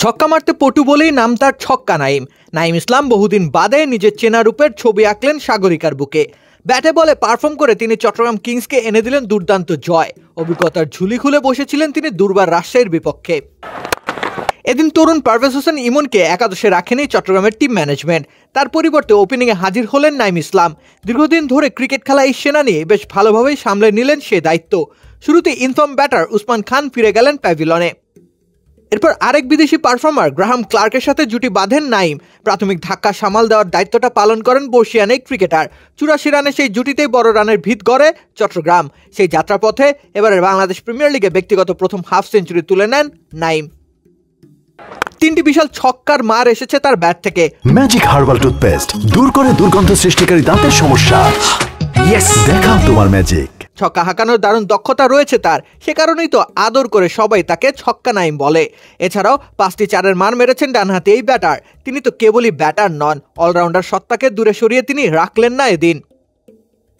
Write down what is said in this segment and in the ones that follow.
ছক্কা মারতে পটু বলেই নাম তার ছক্কা নাইম ইসলাম বহুদিন বাদে নিজের চেনা রূপের ছবি আঁকলেন সাগরিকার বুকে। ব্যাটে বলে পারফর্ম করে তিনি চট্টগ্রাম কিংসকে এনে দিলেন দুর্দান্ত জয়। অভিজ্ঞতার ঝুলি খুলে বসেছিলেন তিনি দুর্বার রাজশাহীর বিপক্ষে। এদিন তরুণ পারভেজ হোসেন ইমনকে একাদশে রাখেনি চট্টগ্রামের টিম ম্যানেজমেন্ট। তার পরিবর্তে ওপেনিংয়ে হাজির হলেন নাইম ইসলাম। দীর্ঘদিন ধরে ক্রিকেট খেলা এই সেনানি বেশ ভালোভাবেই সামলে নিলেন সে দায়িত্ব। শুরুতে ইনফর্ম ব্যাটার উসমান খান ফিরে গেলেন প্যাভিলনে। এরপর আরেক বিদেশি পারফর্মার গ্রাহাম ক্লার্কের সাথে জুটি বাঁধেন নাইম। প্রাথমিক ধাক্কা সামাল দেওয়ার দায়িত্বটা পালন করেন বর্ষিয়ান এই ক্রিকেটার। 84 রানে সেই জুটিতেই বড় রানের ভিত গড়ে চট্টগ্রাম। সেই যাত্রাপথে এবারের বাংলাদেশ প্রিমিয়ার লিগে ব্যক্তিগত প্রথম হাফ সেঞ্চুরি তুলে নেন নাইম। 3টি বিশাল ছক্কার মার এসেছে তার ব্যাট থেকে। ম্যাজিক হার্বাল টুথপেস্ট দূর করে দুর্গন্ধ সৃষ্টিকারী দাঁতের সমস্যা। ইয়েস, দেখাও তোমার ম্যাজিক। ছক্কা হাঁকানোর দারুণ দক্ষতা রয়েছে তার, সে কারণেই তো আদর করে সবাই তাকে ছক্কা নাইম বলে। এছাড়াও 5টি চারের মার মেরেছেন ডানহাতি এই ব্যাটার। তিনি তো কেবলই ব্যাটার নন, অলরাউন্ডার সত্তাকে দূরে সরিয়ে তিনি রাখলেন না এদিন।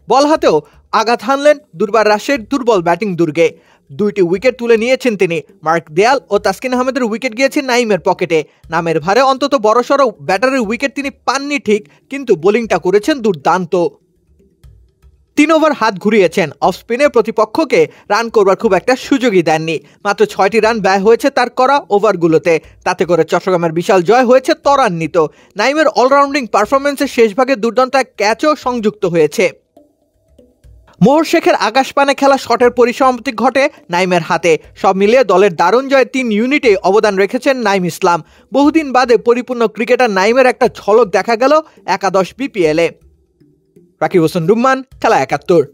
বল হাতেও আঘাত হানলেন দুর্বার রাজশাহীর দুর্বল ব্যাটিং দুর্গে। 2টি উইকেট তুলে নিয়েছেন তিনি। মার্ক দেয়াল ও তাসকিন আহমেদের উইকেট গিয়েছে নাইমের পকেটে। নামের ভারে অন্তত বড়সড় ব্যাটারের উইকেট তিনি পাননি ঠিক, কিন্তু বোলিংটা করেছেন দুর্দান্ত। 3 ওভার হাত ঘুরিয়েছেন। অফ স্পিনে প্রতিপক্ষকে রান করবার খুব একটা সুযোগই দেননি। মাত্র 6টি রান ব্যয় হয়েছে তার করা ওভারগুলোতে। তাতে করে চট্টগ্রামের বিশাল জয় হয়েছে ত্বরান্বিত। নাইমের অলরাউন্ডিং পারফরমেন্সের শেষ ভাগে দুর্দান্ত এক ক্যাচও সংযুক্ত হয়েছে। মোহর শেখের আকাশপানে খেলা শটের পরিসমাপ্তি ঘটে নাইমের হাতে। সব মিলিয়ে দলের দারুণ জয়ে 3 ইউনিটে অবদান রেখেছেন নাইম ইসলাম। বহুদিন বাদে পরিপূর্ণ ক্রিকেটার নাইমের একটা ঝলক দেখা গেল একাদশ বিপিএলে। রাকিব হোসেন রুম্মান, খেলা 71।